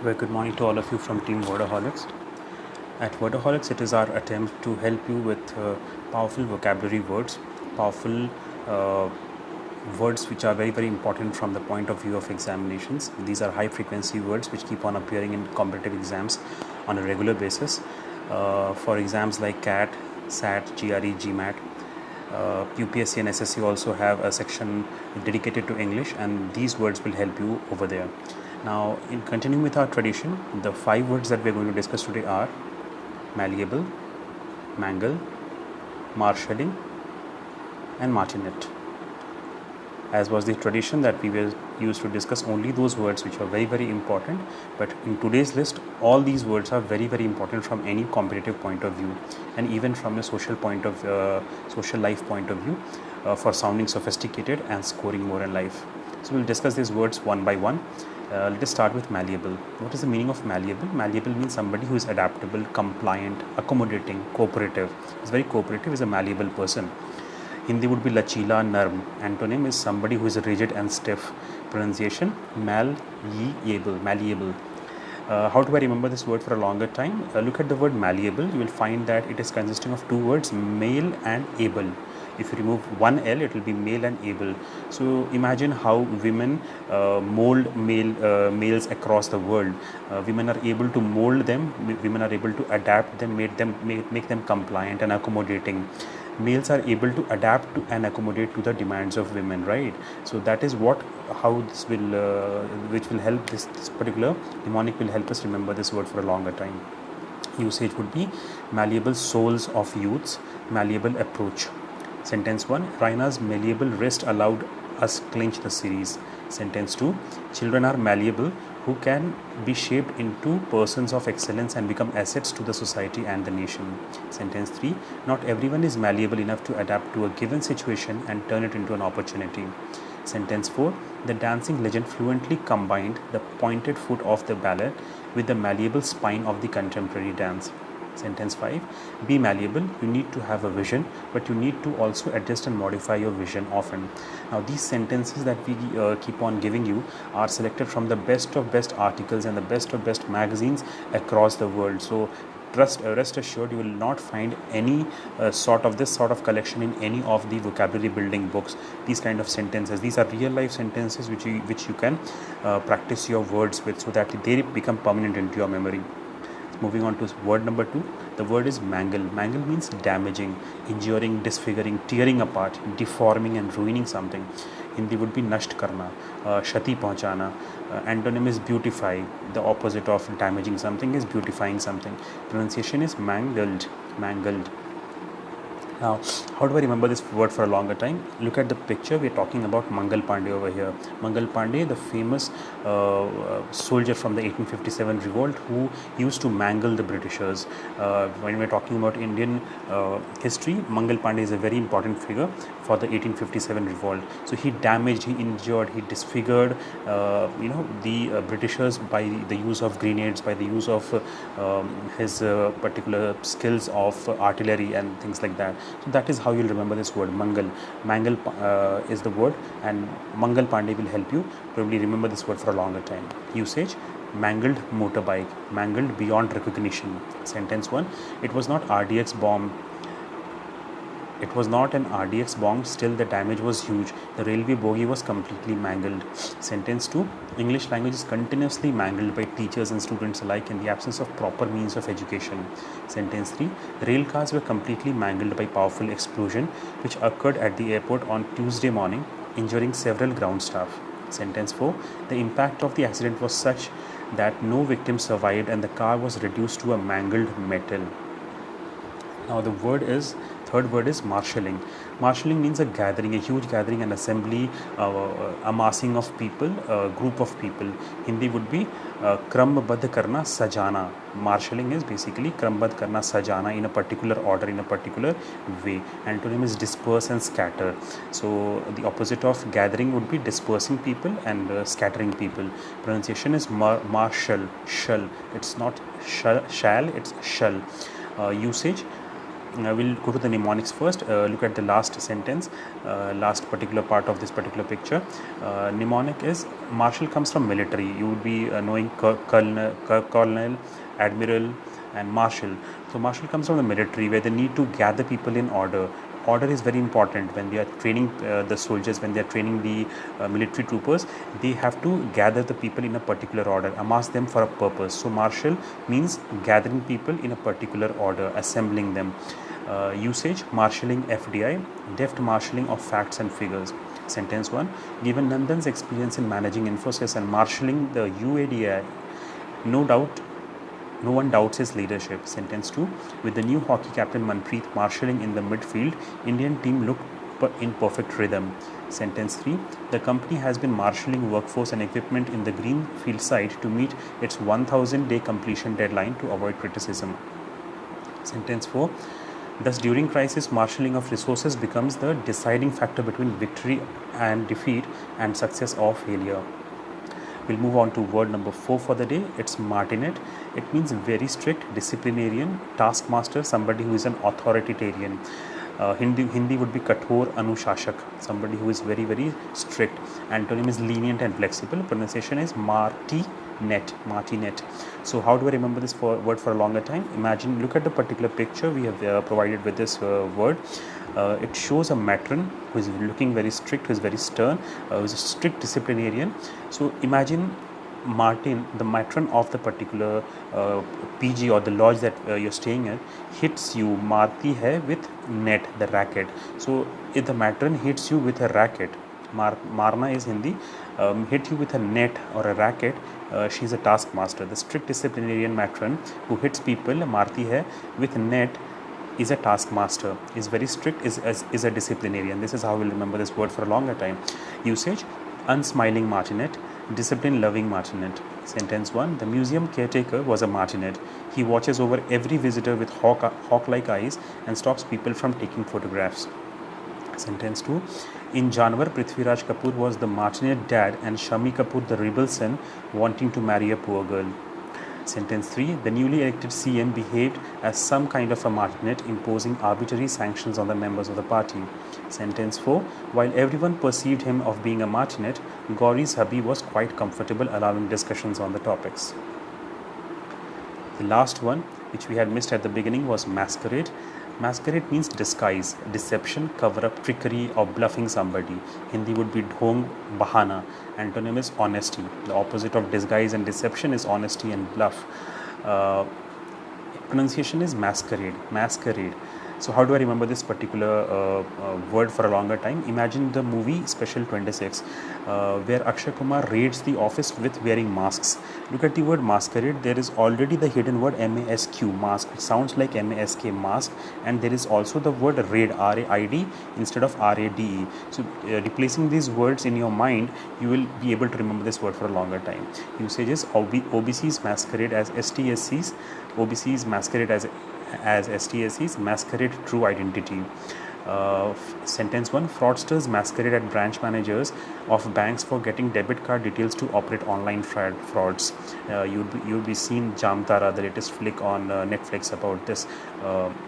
Very good morning to all of you from Team Wordaholics. At Wordaholics, it is our attempt to help you with powerful vocabulary words, powerful uh, words which are very, very important from the point of view of examinations. These are high frequency words which keep on appearing in competitive exams on a regular basis. For exams like CAT, SAT, GRE, GMAT, UPSC and SSC also have a section dedicated to English, and these words will help you over there. Now, in continuing with our tradition, the 5 words that we are going to discuss today are malleable, mangle, marshalling, and martinet. As was the tradition that we were used to discuss only those words which are very, very important, but in today's list, all these words are very, very important from any competitive point of view, and even from a social life point of view, for sounding sophisticated and scoring more in life. So we'll discuss these words one by one. Let us start with malleable. What is the meaning of malleable? Malleable means somebody who is adaptable, compliant, accommodating, cooperative. Is very cooperative, is a malleable person. Hindi would be lachila, narm. Antonym is somebody who is rigid and stiff. Pronunciation malleable, malleable. How do I remember this word for a longer time? Look at the word malleable. You will find that it is consisting of 2 words, male and able. If you remove one L, it will be male and able. So imagine how women mold males across the world. Women are able to mold them. Women are able to adapt them, make them compliant and accommodating. Males are able to adapt to and accommodate to the demands of women, right? So that is how this will which will help this particular mnemonic will help us remember this word for a longer time. Usage would be malleable souls of youths, malleable approach. Sentence 1, Raina's malleable wrist allowed us clinch the series. Sentence 2, children are malleable who can be shaped into persons of excellence and become assets to the society and the nation. Sentence 3, not everyone is malleable enough to adapt to a given situation and turn it into an opportunity. Sentence 4, the dancing legend fluently combined the pointed foot of the ballet with the malleable spine of the contemporary dance. Sentence 5, be malleable. You need to have a vision, but you need to also adjust and modify your vision often. Now, these sentences that we keep on giving you are selected from the best of best articles and the best of best magazines across the world. So rest assured, you will not find any sort of collection in any of the vocabulary building books. These kind of sentences, these are real life sentences which you can practice your words with, so that they become permanent into your memory. Moving on to word number 2, the word is mangle. Mangle means damaging, injuring, disfiguring, tearing apart, deforming and ruining something. Hindi would be nasht karna, shati pahunchana. Antonym is beautify. The opposite of damaging something is beautifying something. Pronunciation is mangled, mangled. Now, how do I remember this word for a longer time? Look at the picture. We're talking about Mangal Pandey over here. Mangal Pandey, the famous soldier from the 1857 revolt who used to mangle the Britishers. When we're talking about Indian history, Mangal Pandey is a very important figure for the 1857 revolt. So he damaged, he injured, he disfigured, the Britishers by the use of grenades, by the use of his particular skills of artillery and things like that. So that is how you'll remember this word, Mangal. Mangal is the word, and Mangal Pandey will help you probably remember this word for a longer time. Usage, mangled motorbike, mangled beyond recognition. Sentence 1, it was not RDX bomb. It was not an RDX bomb, still the damage was huge. The railway bogie was completely mangled. Sentence 2, English language is continuously mangled by teachers and students alike in the absence of proper means of education. Sentence 3, rail cars were completely mangled by powerful explosion which occurred at the airport on Tuesday morning, injuring several ground staff. Sentence 4, the impact of the accident was such that no victim survived and the car was reduced to a mangled metal. Now the third word is marshalling. Marshalling means a gathering, a huge gathering, an assembly, amassing of people, a group of people. Hindi would be krambadh karna, sajana. Marshalling is basically krambadh karna, sajana in a particular order, in a particular way. Antonym is disperse and scatter. So the opposite of gathering would be dispersing people and scattering people. Pronunciation is marshal, shall. It's not shall, it's shall. Usage, We'll go to the mnemonics first. Look at the last sentence, last particular part of this particular picture. Mnemonic is marshal comes from military. You would be knowing colonel, admiral, and marshal. So marshal comes from the military, where they need to gather people in order. Order is very important when they are training the soldiers, when they are training the military troopers. They have to gather the people in a particular order, amass them for a purpose. So marshal means gathering people in a particular order, assembling them. Usage: marshalling FDI, deft marshalling of facts and figures. Sentence 1: given Nandan's experience in managing Infosys and marshalling the UADI, no one doubts his leadership. Sentence 2: with the new hockey captain Manpreet marshalling in the midfield, Indian team looked in perfect rhythm. Sentence 3: the company has been marshalling workforce and equipment in the greenfield site to meet its 1000-day completion deadline to avoid criticism. Sentence 4: thus during crisis, marshalling of resources becomes the deciding factor between victory and defeat and success or failure. We'll move on to word number 4 for the day. It's martinet. It means very strict, disciplinarian, taskmaster, somebody who is an authoritarian. Hindi would be kathor anushashak, somebody who is very, very strict. Antonym is lenient and flexible. Pronunciation is martinet. So how do I remember this word for a longer time? Imagine, look at the particular picture we have provided with this word. It shows a matron who is looking very strict, who is very stern, who is a strict disciplinarian. So imagine Martin, the matron of the particular PG or the lodge that you're staying at, hits you, marti hai, with net, the racket. So if the matron hits you with a racket, marna is Hindi, hit you with a net or a racket, she's a taskmaster. The strict disciplinarian matron who hits people, marti hai, with net, is a taskmaster, is very strict, is a disciplinarian. This is how we'll remember this word for a longer time. Usage: unsmiling martinet, discipline loving martinet. Sentence 1: the museum caretaker was a martinet. He watches over every visitor with hawk-like eyes and stops people from taking photographs. Sentence 2: in Janwar, Prithviraj Kapoor was the martinet dad and Shami Kapoor the rebel son wanting to marry a poor girl. Sentence 3: the newly elected CM behaved as some kind of a martinet, imposing arbitrary sanctions on the members of the party. Sentence 4: while everyone perceived him of being a martinet, Gauri's hubby was quite comfortable allowing discussions on the topics. The last one, which we had missed at the beginning, was masquerade. Masquerade means disguise, deception, cover up, trickery, or bluffing somebody. Hindi would be dhong, bahana. Antonym is honesty. The opposite of disguise and deception is honesty and bluff. Pronunciation is masquerade. So how do I remember this particular word for a longer time? Imagine the movie Special 26, where Akshay Kumar raids the office with wearing masks. Look at the word masquerade. There is already the hidden word M-A-S-Q, mask. It sounds like M-A-S-K, mask. And there is also the word raid, R-A-I-D, instead of R-A-D-E. So replacing these words in your mind, you will be able to remember this word for a longer time. Usage is OBCs masquerade as STSCs, OBCs masquerade as STSCs, masquerade true identity. Sentence 1: fraudsters masquerade at branch managers of banks for getting debit card details to operate online frauds. You'll be seeing Jamtara, the latest flick on Netflix about this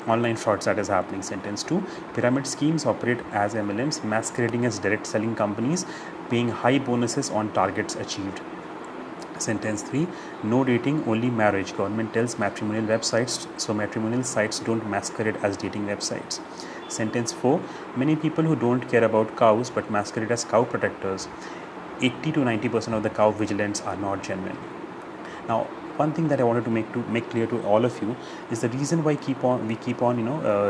online frauds that is happening. Sentence 2: pyramid schemes operate as MLMs, masquerading as direct selling companies, paying high bonuses on targets achieved. Sentence 3: no dating, only marriage. Government tells matrimonial websites, so matrimonial sites don't masquerade as dating websites. Sentence 4: many people who don't care about cows but masquerade as cow protectors. 80 to 90% of the cow vigilants are not genuine. Now, one thing that I wanted to make clear to all of you is the reason why we keep on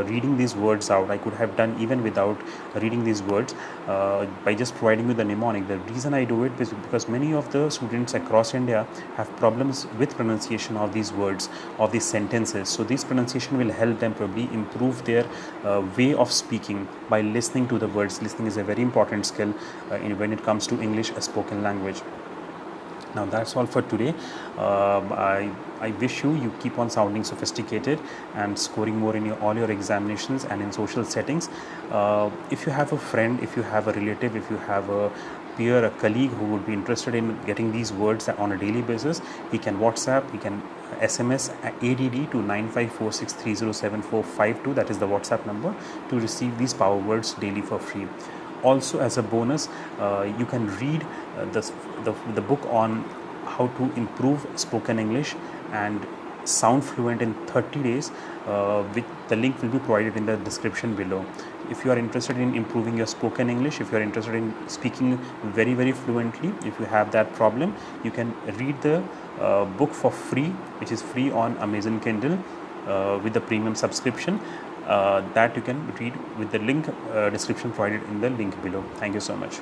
reading these words out. I could have done even without reading these words by just providing you the mnemonic. The reason I do it is because many of the students across India have problems with pronunciation of these words, of these sentences. So this pronunciation will help them probably improve their way of speaking by listening to the words. Listening is a very important skill when it comes to English, a spoken language. Now that's all for today. I wish you keep on sounding sophisticated and scoring more in all your examinations and in social settings. If you have a friend, if you have a relative, if you have a peer, a colleague who would be interested in getting these words on a daily basis, he can WhatsApp, he can SMS ADD to 9546307452, that is the WhatsApp number, to receive these power words daily for free. Also, as a bonus, you can read the book on how to improve spoken English and sound fluent in 30 days. With the link will be provided in the description below. If you are interested in improving your spoken English, if you are interested in speaking very fluently, if you have that problem, you can read the book for free, which is free on Amazon Kindle with the premium subscription. That you can read with the link description provided in the link below. Thank you so much.